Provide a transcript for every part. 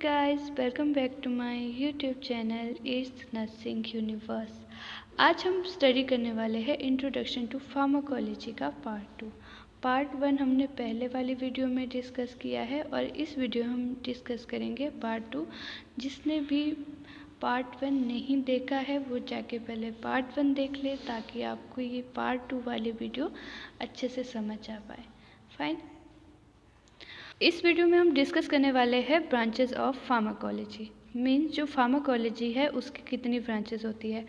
Guys, welcome back to my YouTube channel it's nursing universe. आज हम study करने वाले हैं इंट्रोडक्शन टू फार्माकोलॉजी का पार्ट 1 हमने पहले वाली वीडियो में डिस्कस किया है और इस वीडियो हम डिस्कस करेंगे पार्ट 2। जिसने भी पार्ट 1 नहीं देखा है वो जाके पहले पार्ट 1 देख ले ताकि आपको ये पार्ट 2 वाली वीडियो अच्छे से समझ आ पाए। फाइन। इस वीडियो में हम डिस्कस करने वाले हैं ब्रांचेस ऑफ फार्माकोलॉजी। मीन्स जो फार्माकोलॉजी है उसकी कितनी ब्रांचेस होती है।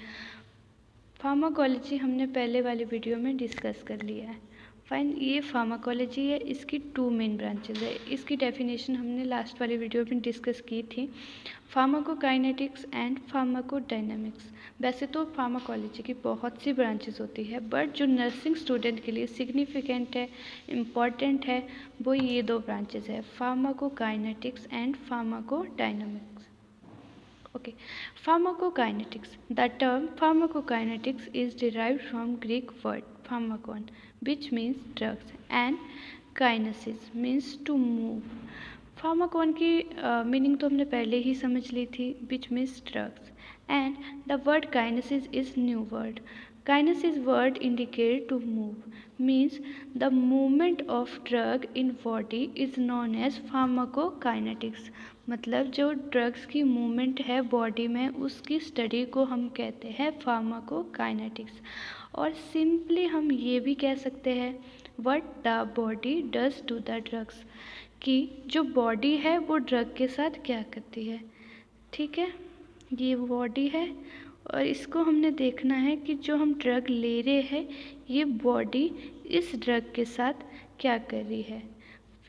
फार्माकोलॉजी हमने पहले वाली वीडियो में डिस्कस कर लिया है। फाइन। ये फार्माकोलॉजी है, इसकी 2 मेन ब्रांचेस है। इसकी डेफिनेशन हमने लास्ट वाली वीडियो में डिस्कस की थी, फार्माकोकाइनेटिक्स एंड फार्माकोडायनामिक्स। वैसे तो फार्माकोलॉजी की बहुत सी ब्रांचेस होती है, बट जो नर्सिंग स्टूडेंट के लिए सिग्निफिकेंट है, इम्पॉर्टेंट है, वो ये 2 ब्रांचेस है, pharmacokinetics and pharmacodynamics. Okay, pharmacokinetics. The term pharmacokinetics is derived from Greek word pharmakon, which means drugs, and kinesis means to move. Pharmakon की मीनिंग तो हमने पहले ही समझ ली थी, which means drugs, and the word kinesis is new word. Kinesis word indicate to move, means the movement of drug in body is known as pharmacokinetics. मतलब जो drugs की movement है बॉडी में उसकी स्टडी को हम कहते हैं फार्माकोकाइनेटिक्स। और सिंपली हम ये भी कह सकते हैं what the body does to the drugs, कि जो बॉडी है वो ड्रग के साथ क्या करती है। ठीक है, ये बॉडी है और इसको हमने देखना है कि जो हम ड्रग ले रहे हैं ये बॉडी इस ड्रग के साथ क्या कर रही है।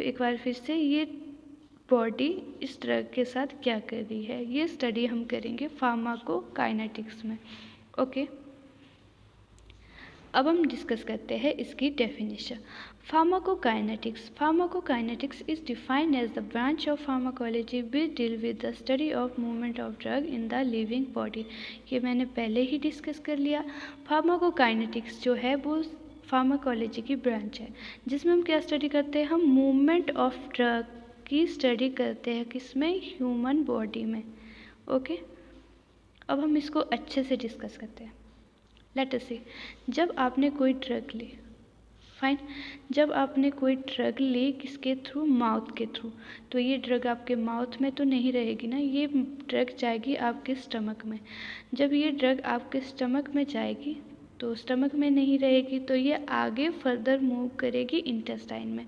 एक बार फिर से, ये बॉडी इस ड्रग के साथ क्या कर रही है, ये स्टडी हम करेंगे फार्माकोकाइनेटिक्स में। ओके, अब हम डिस्कस करते हैं इसकी definition. Pharmacokinetics is defined as the branch of pharmacology which deal with the study of movement of drug in the living body. ये मैंने पहले ही डिस्कस कर लिया। फार्माकोकाइनेटिक्स जो है वो फार्माकोलॉजी की ब्रांच है जिसमें हम क्या स्टडी करते हैं, हम मूवमेंट ऑफ ड्रग की स्टडी करते हैं, किसमें, ह्यूमन बॉडी में। ओके, अब हम इसको अच्छे से डिस्कस करते हैं। लेट अस सी, जब आपने कोई ड्रग ली, फाइन, जब आपने कोई ड्रग ली किसके थ्रू, माउथ के थ्रू, तो ये ड्रग आपके माउथ में तो नहीं रहेगी ना, ये ड्रग जाएगी आपके स्टमक में। जब ये ड्रग आपके स्टमक में जाएगी तो स्टमक में नहीं रहेगी, तो ये आगे फर्दर मूव करेगी इंटेस्टाइन में।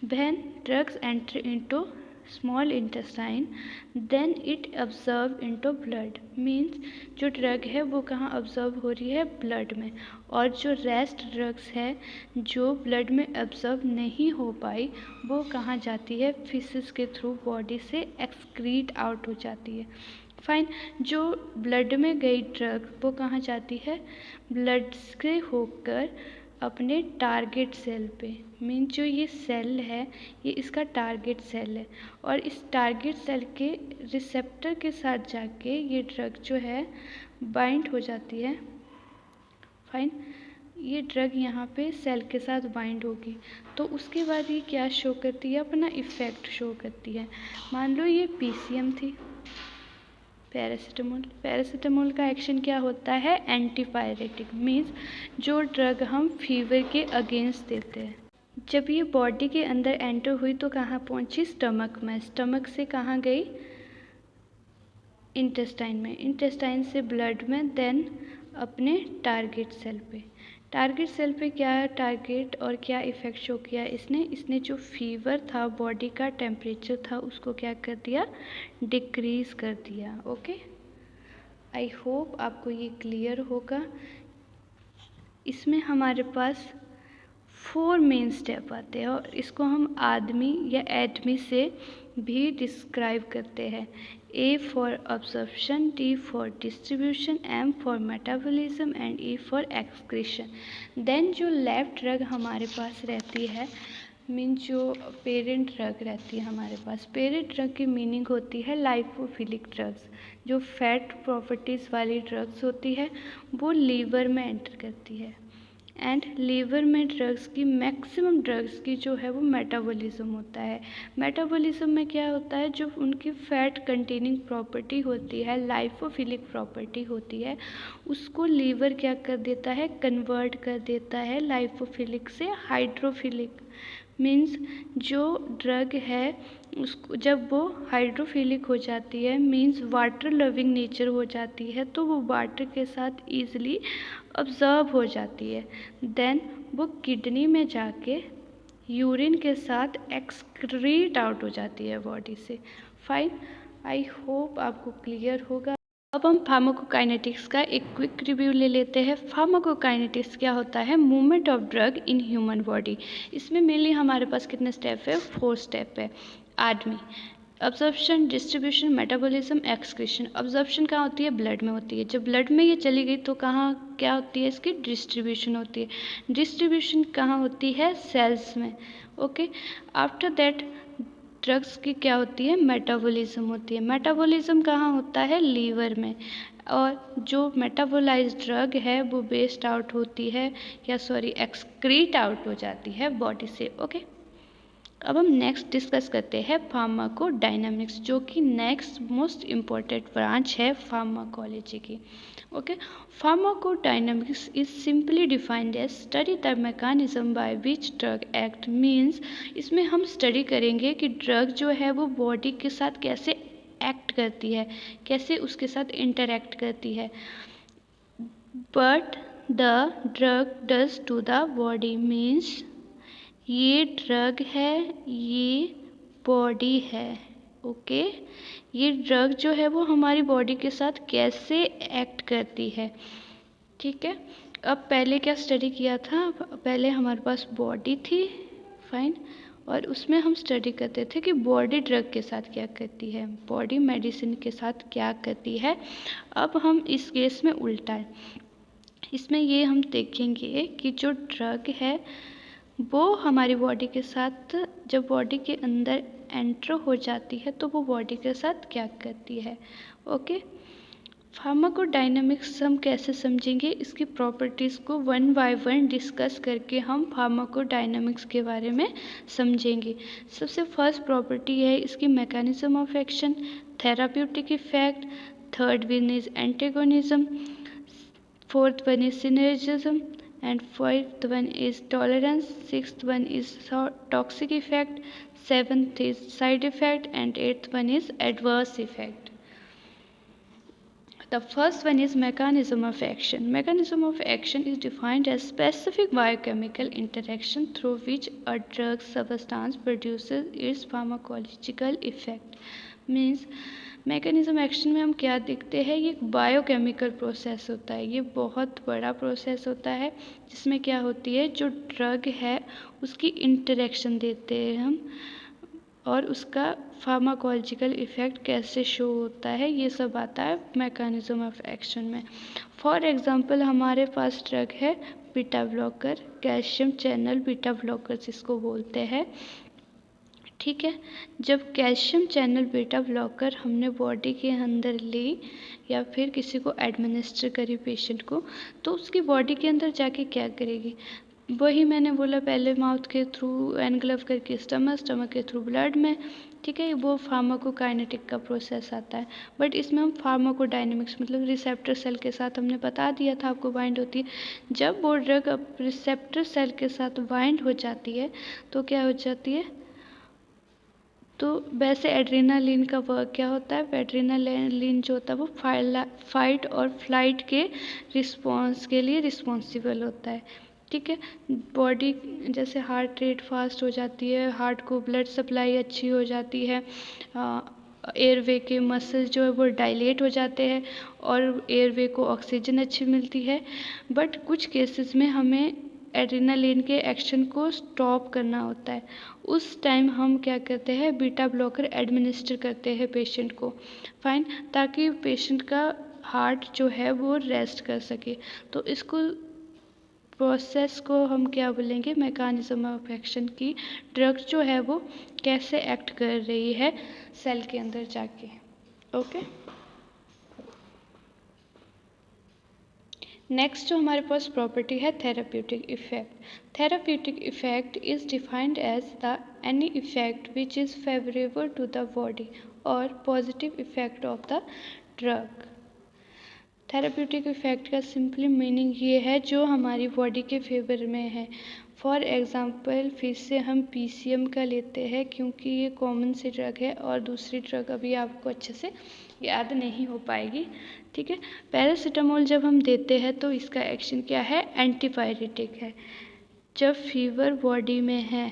When drugs enter into small intestine, then it absorb into blood. Means जो ड्रग है वो कहाँ अब्जॉर्ब हो रही है, ब्लड में। और जो रेस्ट ड्रग्स है जो ब्लड में अब्जॉर्ब नहीं हो पाई वो कहाँ जाती है, फिसेस के थ्रू बॉडी से एक्सक्रीट आउट हो जाती है। फाइन। जो ब्लड में गई ड्रग वो कहाँ जाती है, ब्लड से होकर अपने टारगेट सेल पे। मीन जो ये सेल है ये इसका टारगेट सेल है और इस टारगेट सेल के रिसेप्टर के साथ जाके ये ड्रग जो है बाइंड हो जाती है। फाइन। ये ड्रग यहाँ पे सेल के साथ बाइंड होगी तो उसके बाद ये क्या शो करती है, अपना इफ़ेक्ट शो करती है। मान लो ये पीसीएम थी, पैरासीटामोल का एक्शन क्या होता है, एंटीपायरेटिक। मीन्स जो ड्रग हम फीवर के अगेंस्ट देते हैं। जब ये बॉडी के अंदर एंटर हुई तो कहाँ पहुँची, स्टमक में। स्टमक से कहाँ गई, इंटेस्टाइन में। इंटेस्टाइन से ब्लड में, देन अपने टारगेट सेल पे। टारगेट सेल पे क्या टारगेट और क्या इफ़ेक्ट शो किया इसने जो फीवर था, बॉडी का टेम्परेचर था, उसको क्या कर दिया, डिक्रीज़ कर दिया। ओके, आई होप आपको ये क्लियर होगा। इसमें हमारे पास 4 मेन स्टेप आते हैं और इसको हम आदमी या एडमी से भी डिस्क्राइब करते हैं। A for absorption, D for distribution, M for metabolism and E for excretion. Then जो लेफ्ट ड्रग हमारे पास रहती है, मीन जो पेरेंट ड्रग रहती है हमारे पास, पेरेंट ड्रग की मीनिंग होती है लाइपोफिलिक ड्रग्स। जो फैट प्रॉपर्टीज़ वाली ड्रग्स होती है वो लीवर में एंटर करती है। एंड लीवर में ड्रग्स की मैक्सिमम ड्रग्स की जो है वो मेटाबॉलिज्म होता है। मेटाबॉलिज्म में क्या होता है, जो उनकी फैट कंटेनिंग प्रॉपर्टी होती है, लाइफोफिलिक प्रॉपर्टी होती है, उसको लीवर क्या कर देता है, कन्वर्ट कर देता है लाइफोफिलिक से हाइड्रोफिलिक। मीन्स जो ड्रग है उसको जब वो हाइड्रोफिलिक हो जाती है, मीन्स वाटर लविंग नेचर हो जाती है, तो वो वाटर के साथ ईजिली ऑब्जर्व हो जाती है। देन वो किडनी में जाके यूरिन के साथ एक्सक्रीट आउट हो जाती है बॉडी से। फाइन, आई होप आपको क्लियर होगा। अब हम फार्माकोकाइनेटिक्स का एक क्विक रिव्यू ले लेते हैं। फार्माकोकाइनेटिक्स क्या होता है, movement of drug in human body. इसमें मेनली हमारे पास कितने स्टेप है, 4 स्टेप है। आदमी, absorption, distribution, metabolism, excretion. Absorption कहाँ होती है, ब्लड में होती है। जब ब्लड में ये चली गई तो कहाँ क्या होती है, इसकी डिस्ट्रीब्यूशन होती है। डिस्ट्रीब्यूशन कहाँ होती है, सेल्स में। ओके, आफ्टर दैट ड्रग्स की क्या होती है, मेटाबॉलिज्म होती है। मेटाबॉलिज्म कहाँ होता है, लीवर में। और जो मेटाबोलाइज्ड ड्रग है वो वेस्ट आउट होती है, या सॉरी एक्सक्रीट आउट हो जाती है बॉडी से। ओके, अब हम नेक्स्ट डिस्कस करते हैं फार्माकोडायनामिक्स, जो कि नेक्स्ट मोस्ट इम्पॉर्टेंट ब्रांच है फार्माकोलॉजी की। Okay, pharmacodynamics is simply defined as study the mechanism by which drug act. Means इसमें हम स्टडी करेंगे कि ड्रग जो है वो बॉडी के साथ कैसे एक्ट करती है, कैसे उसके साथ इंटरैक्ट करती है। But the drug does to the body, means ये ड्रग है, ये बॉडी है। ओके, ये ड्रग जो है वो हमारी बॉडी के साथ कैसे एक्ट करती है। ठीक है, अब पहले क्या स्टडी किया था, पहले हमारे पास बॉडी थी, फाइन, और उसमें हम स्टडी करते थे कि बॉडी ड्रग के साथ क्या करती है, बॉडी मेडिसिन के साथ क्या करती है। अब हम इस केस में उल्टा है, इसमें ये हम देखेंगे कि जो ड्रग है वो हमारी बॉडी के साथ जब बॉडी के अंदर एंटर हो जाती है तो वो बॉडी के साथ क्या करती है। ओके, फार्माकोडायनामिक्स हम कैसे समझेंगे, इसकी प्रॉपर्टीज़ को वन बाय वन डिस्कस करके हम फार्माकोडायनामिक्स के बारे में समझेंगे। सबसे फर्स्ट प्रॉपर्टी है इसकी mechanism of action, therapeutic effect, third one is antagonism, fourth one is synergism, and fifth one is tolerance, sixth one is toxic effect, seventh is side effect, and eighth one is adverse effect. The first one is mechanism of action. Mechanism of action is defined as specific biochemical interaction through which a drug substance produces its pharmacological effect. Means mechanism action में हम क्या देखते हैं, ये biochemical process होता है, ये बहुत बड़ा प्रोसेस होता है जिसमें क्या होती है, जो ड्रग है उसकी इंटरेक्शन देते हैं हम, और उसका फार्माकोलॉजिकल इफ़ेक्ट कैसे शो होता है, ये सब आता है मैकेनिज्म ऑफ एक्शन में। फॉर एग्जांपल हमारे पास ड्रग है beta blocker, calcium channel beta blocker जिसको बोलते हैं। ठीक है, जब कैल्शियम चैनल बीटा ब्लॉकर हमने बॉडी के अंदर ली या फिर किसी को एडमिनिस्टर करी पेशेंट को, तो उसकी बॉडी के अंदर जाके क्या करेगी, वही मैंने बोला पहले, माउथ के थ्रू एनग्लव करके स्टमक के थ्रू ब्लड में। ठीक है, वो फार्माकोकाइनेटिक का प्रोसेस आता है। बट इसमें हम फार्माकोडायनेमिक्स मतलब रिसेप्टर सेल के साथ हमने बता दिया था आपको बाइंड होती है। जब वो ड्रग रिसेप्टर सेल के साथ बाइंड हो जाती है तो क्या हो जाती है, तो वैसे एड्रेनालिन का वर्क क्या होता है, एड्रेनालिन जो होता है वो फाइट और फ्लाइट के रिस्पॉन्स के लिए रिस्पॉन्सिबल होता है। ठीक है, बॉडी जैसे हार्ट रेट फास्ट हो जाती है, हार्ट को ब्लड सप्लाई अच्छी हो जाती है, एयरवे के मसल्स जो है वो डायलेट हो जाते हैं और एयरवे को ऑक्सीजन अच्छी मिलती है। बट कुछ केसेस में हमें एड्रेनालिन के एक्शन को स्टॉप करना होता है, उस टाइम हम क्या करते हैं, बीटा ब्लॉकर एडमिनिस्टर करते हैं पेशेंट को, फाइन, ताकि पेशेंट का हार्ट जो है वो रेस्ट कर सके। तो इसको प्रोसेस को हम क्या बोलेंगे, मैकेनिज्म ऑफ एक्शन की ड्रग जो है वो कैसे एक्ट कर रही है सेल के अंदर जाके। ओके, नेक्स्ट जो हमारे पास प्रॉपर्टी है therapeutic effect. Therapeutic effect is defined as the any effect which is favourable to the body और positive effect of the drug. Therapeutic effect का सिंपली मीनिंग ये है जो हमारी बॉडी के फेवर में है। फॉर एग्ज़ाम्पल फिर से हम PCM का लेते हैं क्योंकि ये कॉमन सी ड्रग है और दूसरी ड्रग अभी आपको अच्छे से याद नहीं हो पाएगी, ठीक है। पैरासीटामोल जब हम देते हैं तो इसका एक्शन क्या है, एंटीपायरेटिक है। जब फीवर बॉडी में है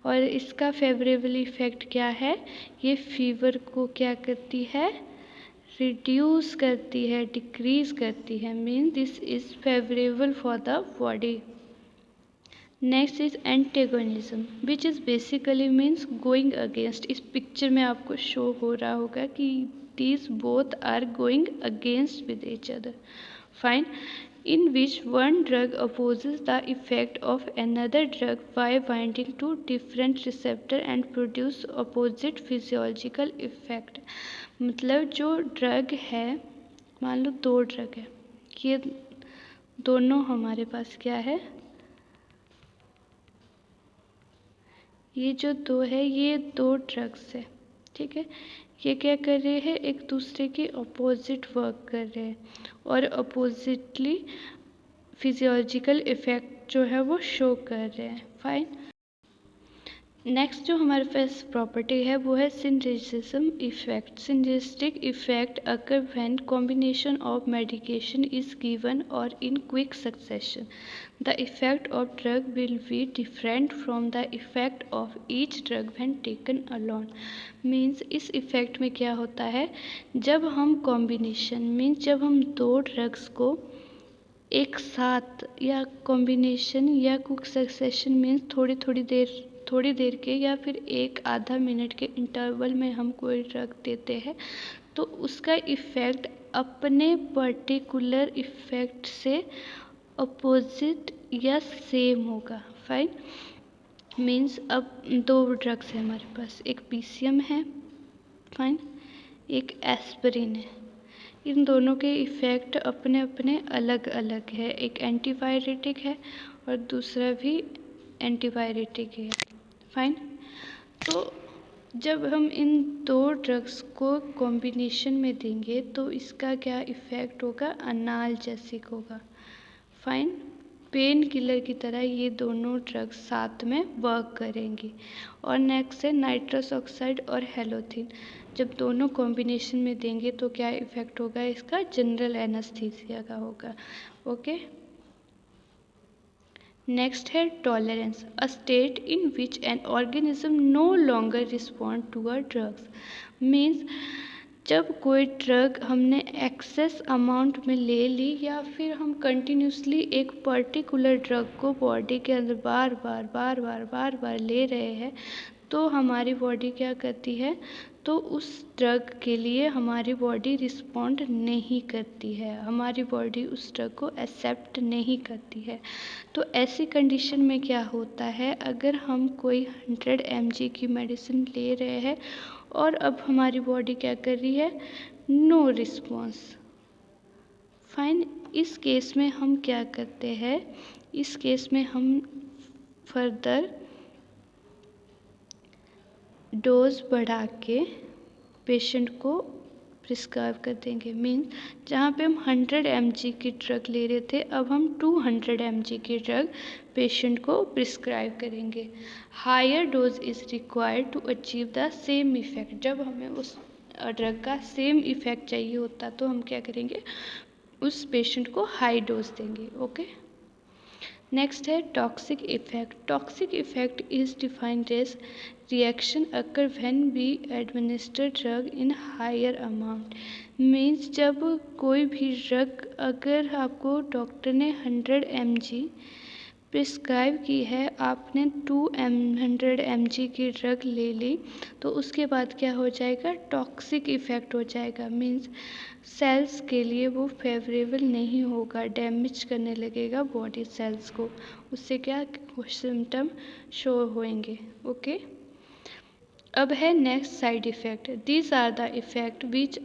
और इसका फेवरेबल इफेक्ट क्या है, ये फीवर को क्या करती है, रिड्यूस करती है, डिक्रीज करती है, mean this is favourable for the body. Next is antagonism which is basically means going against. इस पिक्चर में आपको शो हो रहा होगा कि these both are going against with each other. Fine. In which one drug opposes the effect of another drug by binding to different receptor and produce opposite physiological effect. मतलब जो drug है, मान लो दो drug है, ये दोनों हमारे पास क्या है, ये जो दो है ये दो ड्रग्स है, ठीक है। ये क्या कर रहे हैं, एक दूसरे के अपोजिट वर्क कर रहे हैं और अपोजिटली फिजियोलॉजिकल इफेक्ट जो है वो शो कर रहे हैं। फाइन। नेक्स्ट जो हमारे पास प्रॉपर्टी है वो है synergism effect. Synergistic effect occur when combination of medication is given और in quick succession. The effect of drug will be different from the effect of each drug when taken alone. Means इस effect में क्या होता है, जब हम combination means जब हम दो ड्रग्स को एक साथ या कॉम्बिनेशन या क्विक सक्सेशन मीन्स थोड़ी देर के या फिर एक आधा मिनट के इंटरवल में हम कोई ड्रग देते हैं तो उसका इफ़ेक्ट अपने पर्टिकुलर इफ़ेक्ट से अपोजिट या सेम होगा। फाइन। मीन्स अब दो ड्रग्स है हमारे पास, एक PCM है, फाइन, एक एस्पिरिन है। इन दोनों के इफ़ेक्ट अपने अपने अलग अलग है, एक एंटीपायरेटिक है और दूसरा भी एंटीपायरेटिक है। फाइन। तो जब हम इन दो ड्रग्स को कॉम्बिनेशन में देंगे तो इसका क्या इफ़ेक्ट होगा, अनाल्जेसिक होगा। फाइन। पेन किलर की तरह ये दोनों ड्रग्स साथ में वर्क करेंगी। और नेक्स्ट है नाइट्रस ऑक्साइड और हेलोथिन। जब दोनों कॉम्बिनेशन में देंगे तो क्या इफ़ेक्ट होगा इसका, जनरल एनेस्थीसिया का होगा। ओके। नेक्स्ट है tolerance, a state in which an organism no longer respond to a drugs. Means जब कोई ड्रग हमने एक्सेस अमाउंट में ले ली या फिर हम कंटिन्यूसली एक पर्टिकुलर ड्रग को बॉडी के अंदर बार बार ले रहे हैं तो हमारी बॉडी क्या करती है, तो उस ड्रग के लिए हमारी बॉडी रिस्पॉन्ड नहीं करती है, हमारी बॉडी उस ड्रग को एक्सेप्ट नहीं करती है। तो ऐसी कंडीशन में क्या होता है, अगर हम कोई 100 mg की मेडिसिन ले रहे हैं और अब हमारी बॉडी क्या कर रही है, नो रिस्पॉन्स। फाइन। इस केस में हम क्या करते हैं, इस केस में हम फर्दर डोज बढ़ा के पेशेंट को प्रिस्क्राइब कर देंगे। मीन्स जहाँ पे हम 100 mg की ड्रग ले रहे थे अब हम 200 mg की ड्रग पेशेंट को प्रिस्क्राइब करेंगे। Higher dose is required to achieve the same effect. जब हमें उस ड्रग का सेम इफ़ेक्ट चाहिए होता तो हम क्या करेंगे, उस पेशेंट को हाई डोज देंगे। ओके। नेक्स्ट है toxic effect. Toxic effect is defined as reaction occur when we administer drug in higher amount. Means जब कोई भी ड्रग अगर आपको डॉक्टर ने 100 mg प्रिस्क्राइब की है, आपने 200 mg की ड्रग ले ली तो उसके बाद क्या हो जाएगा, टॉक्सिक इफेक्ट हो जाएगा। मीन्स सेल्स के लिए वो फेवरेबल नहीं होगा, डैमेज करने लगेगा बॉडी सेल्स को, उससे क्या सिम्टम शो होंगे। ओके। अब है next side effect. These are the effect which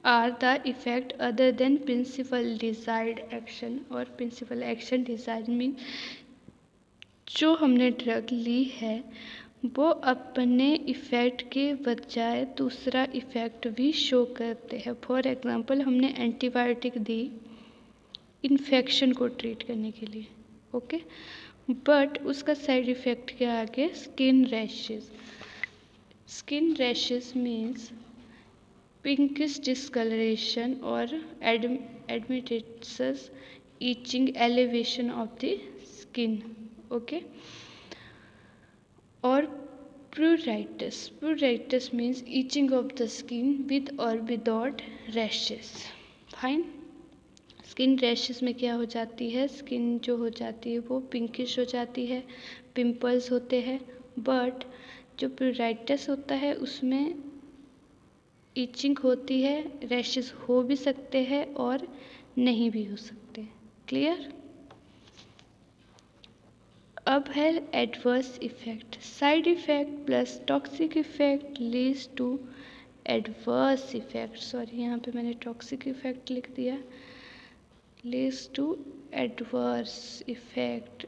are the effect other than principal desired action. और प्रिंसिपल एक्शन डिजायर्ड मीन जो हमने ड्रग ली है वो अपने इफ़ेक्ट के बजाय दूसरा इफ़ेक्ट भी शो करते हैं। फॉर एग्ज़ाम्पल हमने एंटीबायोटिक दी इन्फेक्शन को ट्रीट करने के लिए, ओके, बट उसका साइड इफ़ेक्ट क्या आ गया, skin rashes. Skin rashes means pinkish discoloration or admititions, itching, elevation of the skin, okay. Or pruritus means itching of the skin with or without rashes, fine। Skin rashes में क्या हो जाती है, skin जो हो जाती है वो पिंकिश हो जाती है, पिंपल्स होते हैं, बट जो प्यूराइटिस होता है उसमें इचिंग होती है, रैशेस हो भी सकते हैं और नहीं भी हो सकते। क्लियर। अब है adverse effect. Side effect plus toxic effect leads to adverse effect. Sorry, यहाँ पे मैंने टॉक्सिक इफेक्ट लिख दिया। Leads to adverse effect.